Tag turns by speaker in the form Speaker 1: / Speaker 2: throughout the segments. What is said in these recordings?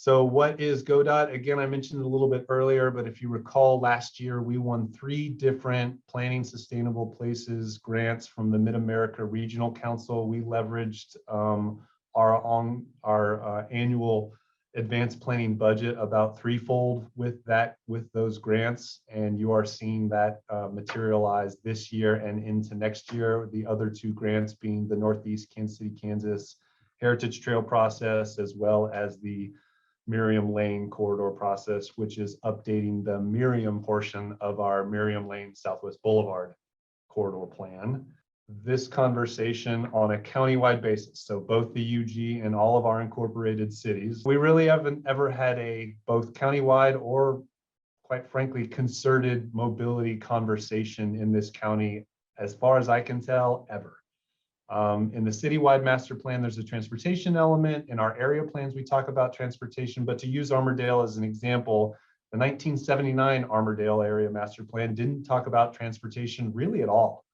Speaker 1: So what is goDotte? Again, I mentioned it a little bit earlier, but if you recall last year, we won 3 different Planning Sustainable Places grants from the Mid-America Regional Council. We leveraged our annual advanced planning budget about threefold with those grants, and you are seeing that materialize this year and into next year. The other 2 grants being the Northeast Kansas City, Kansas Heritage Trail process, as well as the Miriam Lane corridor process, which is updating the Miriam portion of our Miriam Lane Southwest Boulevard corridor plan. This conversation on a countywide basis, so both the UG and all of our incorporated cities, we really haven't ever had a both countywide or, quite frankly, concerted mobility conversation in this county, as far as I can tell, ever. In the citywide master plan, there's a transportation element. In our area plans, we talk about transportation, but to use Armourdale as an example, the 1979 Armourdale area master plan didn't talk about transportation really at all.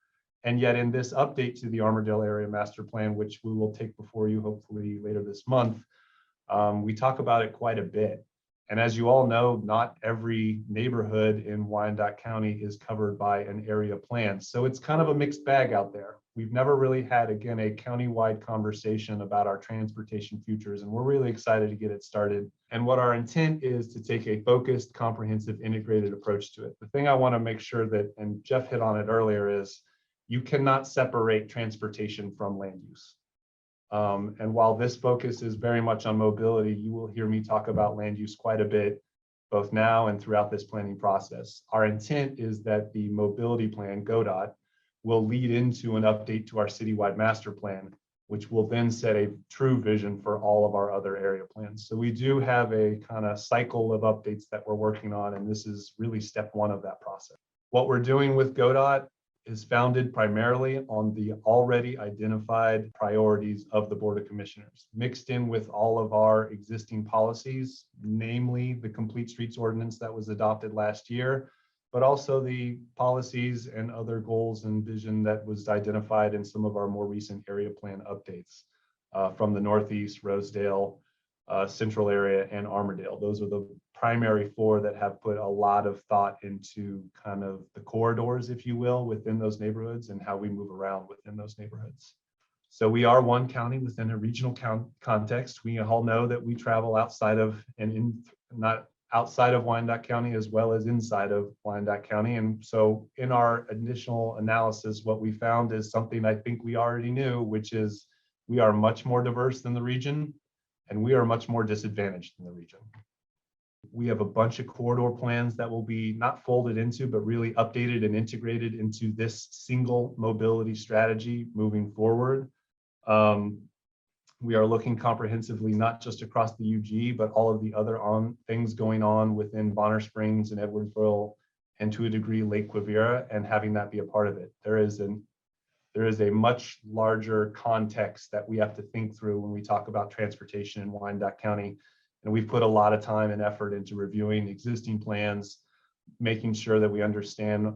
Speaker 1: And yet in this update to the Armourdale area master plan, which we will take before you hopefully later this month, we talk about it quite a bit. And as you all know, not every neighborhood in Wyandotte County is covered by an area plan. So it's kind of a mixed bag out there. We've never really had, again, a countywide conversation about our transportation futures, and we're really excited to get it started. And what our intent is to take a focused, comprehensive, integrated approach to it. The thing I want to make sure that, and Jeff hit on it earlier, is you cannot separate transportation from land use. And while this focus is very much on mobility, you will hear me talk about land use quite a bit, both now and throughout this planning process. Our intent is that the mobility plan, goDotte, will lead into an update to our citywide master plan, which will then set a true vision for all of our other area plans. So we do have a kind of cycle of updates that we're working on, and this is really step 1 of that process. What we're doing with goDotte is founded primarily on the already identified priorities of the Board of Commissioners, mixed in with all of our existing policies, namely the Complete Streets Ordinance that was adopted last year, but also the policies and other goals and vision that was identified in some of our more recent area plan updates from the Northeast, Rosedale, Central area, and Armourdale. Those are the primary 4 that have put a lot of thought into kind of the corridors, if you will, within those neighborhoods and how we move around within those neighborhoods. So we are one county within a regional context. We all know that we travel outside of not outside of Wyandotte County as well as inside of Wyandotte County. And so in our initial analysis, what we found is something I think we already knew, which is we are much more diverse than the region, and we are much more disadvantaged than the region. We have a bunch of corridor plans that will be not folded into, but really updated and integrated into this single mobility strategy moving forward. We are looking comprehensively, not just across the UG, but all of the other things going on within Bonner Springs and Edwardsville, and to a degree Lake Quivira, and having that be a part of it. There is a much larger context that we have to think through when we talk about transportation in Wyandotte County. And we've put a lot of time and effort into reviewing existing plans, making sure that we understand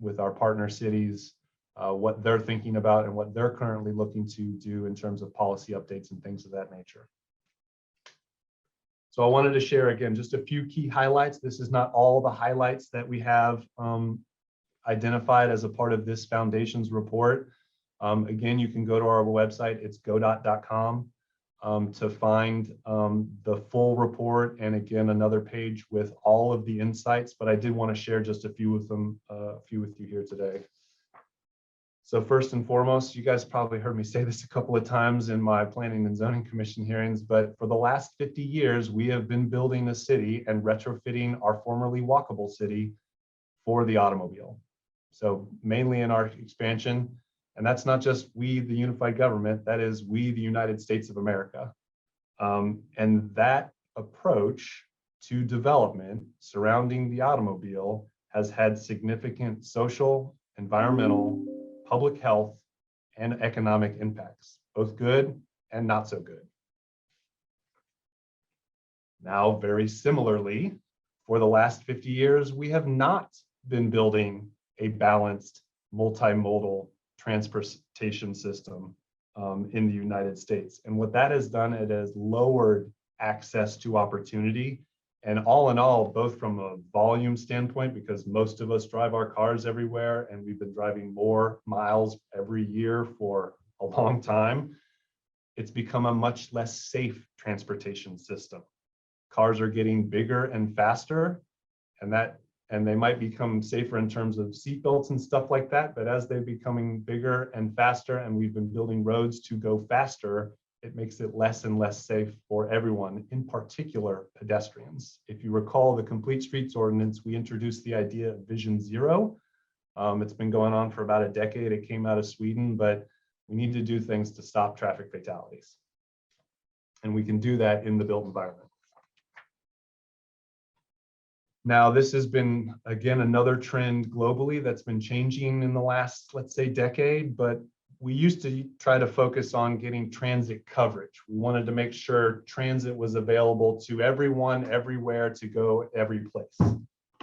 Speaker 1: with our partner cities what they're thinking about and what they're currently looking to do in terms of policy updates and things of that nature. So I wanted to share, again, just a few key highlights. This is not all the highlights that we have identified as a part of this foundation's report. Again, you can go to our website, it's goDotte.com, to find the full report, and again, another page with all of the insights, but I did want to share just a few with you here today. So first and foremost, you guys probably heard me say this a couple of times in my Planning and Zoning Commission hearings, but for the last 50 years, we have been building a city and retrofitting our formerly walkable city for the automobile. So mainly in our expansion, and that's not just we, the unified government, that is we, the United States of America. And that approach to development surrounding the automobile has had significant social, environmental, public health, and economic impacts, both good and not so good. Now, very similarly, for the last 50 years, we have not been building a balanced multimodal transportation system in the United States. And what that has done, it has lowered access to opportunity. And all in all, both from a volume standpoint, because most of us drive our cars everywhere and we've been driving more miles every year for a long time, it's become a much less safe transportation system. Cars are getting bigger and faster, and they might become safer in terms of seatbelts and stuff like that. But as they're becoming bigger and faster, and we've been building roads to go faster, it makes it less and less safe for everyone, in particular pedestrians. If you recall the Complete Streets Ordinance, we introduced the idea of Vision Zero. It's been going on for about a decade. It came out of Sweden, but we need to do things to stop traffic fatalities. And we can do that in the built environment. Now, this has been, again, another trend globally that's been changing in the last, let's say, decade, but we used to try to focus on getting transit coverage. We wanted to make sure transit was available to everyone, everywhere, to go every place.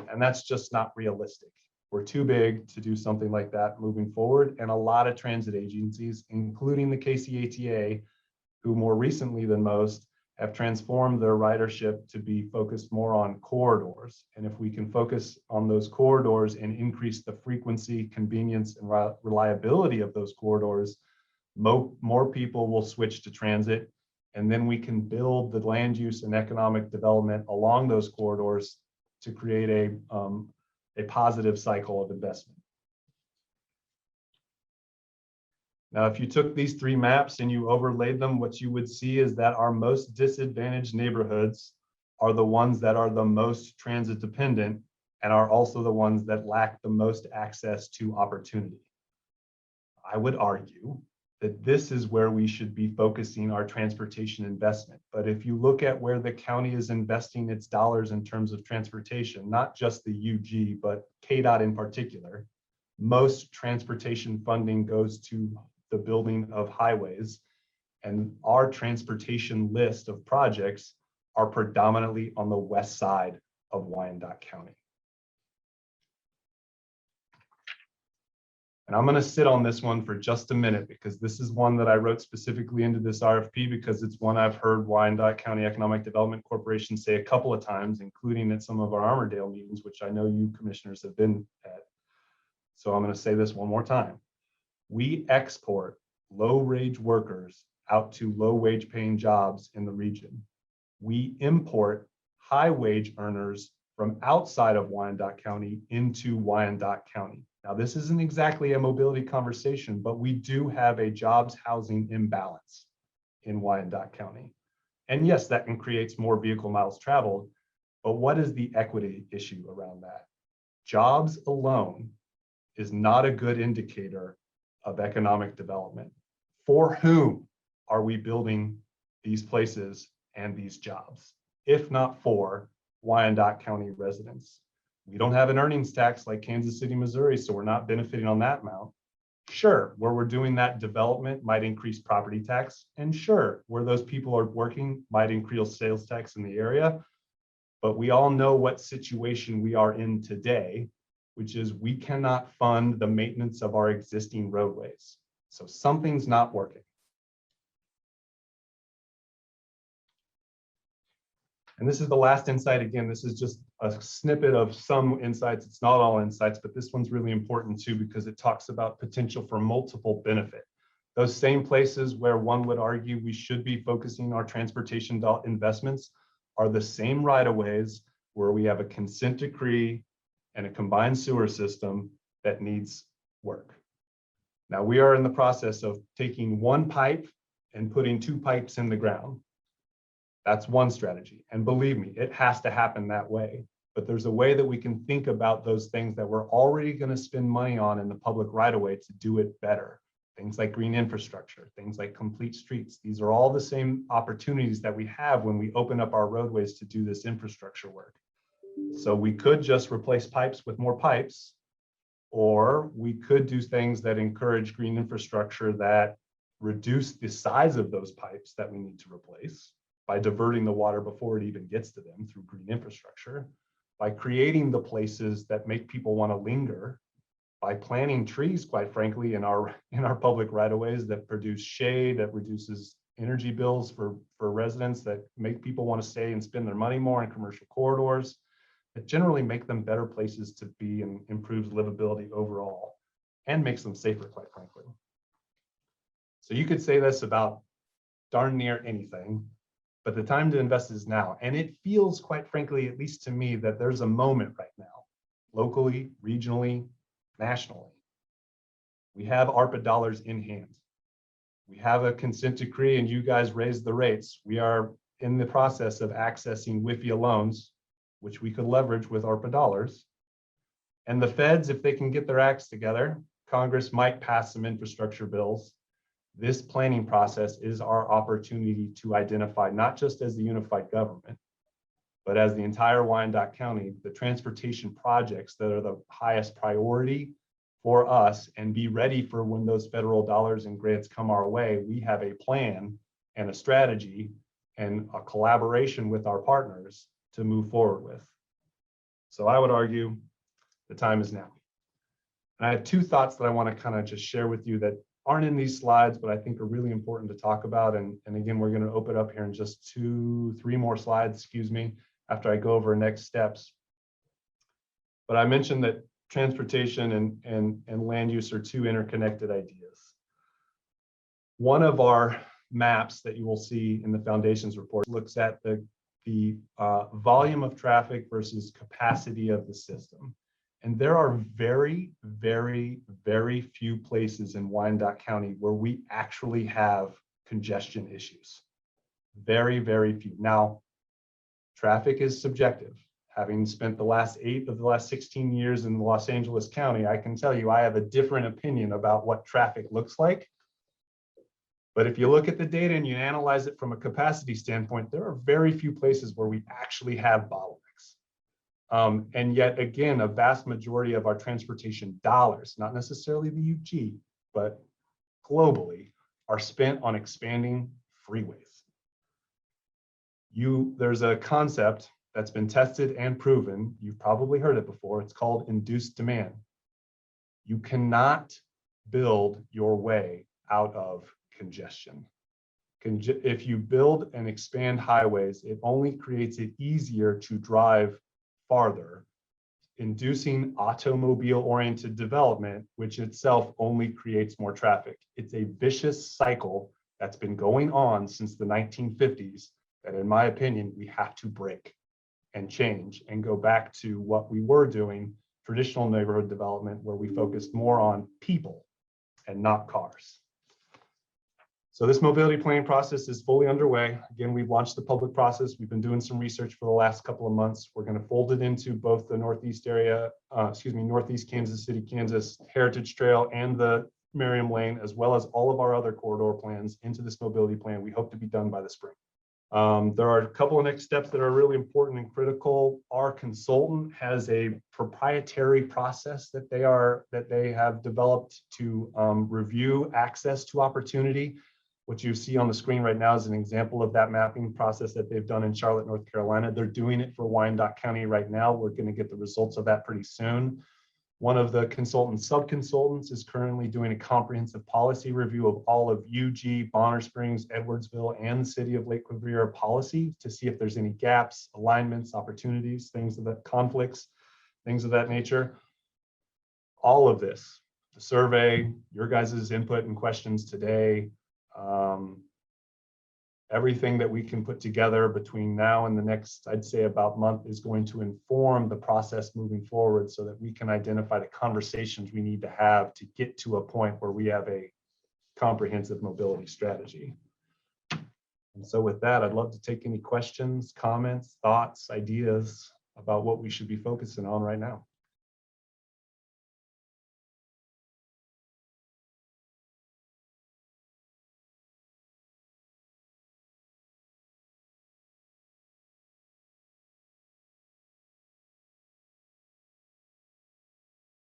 Speaker 1: And that's just not realistic. We're too big to do something like that moving forward. And a lot of transit agencies, including the KCATA, who more recently than most have transformed their ridership to be focused more on corridors. And if we can focus on those corridors and increase the frequency, convenience, and reliability of those corridors, more people will switch to transit. And then we can build the land use and economic development along those corridors to create a positive cycle of investment. Now, if you took these three maps and you overlaid them, what you would see is that our most disadvantaged neighborhoods are the ones that are the most transit dependent and are also the ones that lack the most access to opportunity. I would argue that this is where we should be focusing our transportation investment. But if you look at where the county is investing its dollars in terms of transportation, not just the UG, but KDOT in particular, most transportation funding goes to the building of highways, and our transportation list of projects are predominantly on the west side of Wyandotte County. And I'm going to sit on this one for just a minute, because this is one that I wrote specifically into this RFP, because it's one I've heard Wyandotte County Economic Development Corporation say a couple of times, including at some of our Armourdale meetings, which I know you commissioners have been at. So I'm going to say this one more time. We export low-wage workers out to low-wage paying jobs in the region. We import high-wage earners from outside of Wyandotte County into Wyandotte County. Now, this isn't exactly a mobility conversation, but we do have a jobs housing imbalance in Wyandotte County. And yes, that can create more vehicle miles traveled, but what is the equity issue around that? Jobs alone is not a good indicator of economic development. For whom are we building these places and these jobs, if not for Wyandotte County residents? We don't have an earnings tax like Kansas City, Missouri, so we're not benefiting on that amount. Sure, where we're doing that development might increase property tax, and sure, where those people are working might increase sales tax in the area. But we all know what situation we are in today, which is we cannot fund the maintenance of our existing roadways. So something's not working. And this is the last insight. Again, this is just a snippet of some insights. It's not all insights, but this one's really important too, because it talks about potential for multiple benefit. Those same places where one would argue we should be focusing our transportation investments are the same right-of-ways where we have a consent decree and a combined sewer system that needs work. Now, we are in the process of taking one pipe and putting two pipes in the ground. That's one strategy. And believe me, it has to happen that way. But there's a way that we can think about those things that we're already going to spend money on in the public right-of-way to do it better. Things like green infrastructure, things like complete streets. These are all the same opportunities that we have when we open up our roadways to do this infrastructure work. So we could just replace pipes with more pipes, or we could do things that encourage green infrastructure that reduce the size of those pipes that we need to replace by diverting the water before it even gets to them through green infrastructure, by creating the places that make people want to linger by planting trees, quite frankly, in our public right-of-ways that produce shade, that reduces energy bills for residents, that make people want to stay and spend their money more in commercial corridors, that generally make them better places to be and improves livability overall and makes them safer, quite frankly. So you could say this about darn near anything, but the time to invest is now. And it feels, quite frankly, at least to me, that there's a moment right now, locally, regionally, nationally. We have ARPA dollars in hand. We have a consent decree and you guys raised the rates. We are in the process of accessing WIFIA loans, which we could leverage with ARPA dollars. And the feds, if they can get their acts together, Congress might pass some infrastructure bills. This planning process is our opportunity to identify, not just as the unified government, but as the entire Wyandotte County, the transportation projects that are the highest priority for us, and be ready for when those federal dollars and grants come our way. We have a plan and a strategy and a collaboration with our partners to move forward with. So I would argue the time is now. And I have two thoughts that I want to kind of just share with you that aren't in these slides, but I think are really important to talk about. And again, we're going to open up here in just 2-3 more slides, excuse me, after I go over next steps. But I mentioned that transportation and land use are two interconnected ideas. One of our maps that you will see in the foundations report looks at the volume of traffic versus capacity of the system. And there are very, very, very few places in Wyandotte County where we actually have congestion issues. Very, very few. Now, traffic is subjective. Having spent the last 8 of the last 16 years in Los Angeles County, I can tell you I have a different opinion about what traffic looks like. But if you look at the data and you analyze it from a capacity standpoint, there are very few places where we actually have bottlenecks. And yet again, a vast majority of our transportation dollars, not necessarily the UG, but globally, are spent on expanding freeways. There's a concept that's been tested and proven. You've probably heard it before. It's called induced demand. You cannot build your way out of congestion. If you build and expand highways, it only creates it easier to drive farther, inducing automobile-oriented development, which itself only creates more traffic. It's a vicious cycle that's been going on since the 1950s that, in my opinion, we have to break and change and go back to what we were doing, traditional neighborhood development, where we focused more on people and not cars. So this mobility planning process is fully underway. Again, we've launched the public process. We've been doing some research for the last couple of months. We're going to fold it into both the Northeast area, Northeast Kansas City, Kansas Heritage Trail and the Merriam Lane, as well as all of our other corridor plans into this mobility plan. We hope to be done by the spring. There are a couple of next steps that are really important and critical. Our consultant has a proprietary process that they have developed to review access to opportunity. What you see on the screen right now is an example of that mapping process that they've done in Charlotte, North Carolina. They're doing it for Wyandotte County right now. We're going to get the results of that pretty soon. One of the sub-consultants is currently doing a comprehensive policy review of all of UG, Bonner Springs, Edwardsville, and the city of Lake Quivira policy to see if there's any gaps, alignments, opportunities, conflicts, things of that nature. All of this, the survey, your guys' input and questions today, everything that we can put together between now and the next, I'd say about month, is going to inform the process moving forward so that we can identify the conversations we need to have to get to a point where we have a comprehensive mobility strategy. And so with that, I'd love to take any questions, comments, thoughts, ideas about what we should be focusing on right now.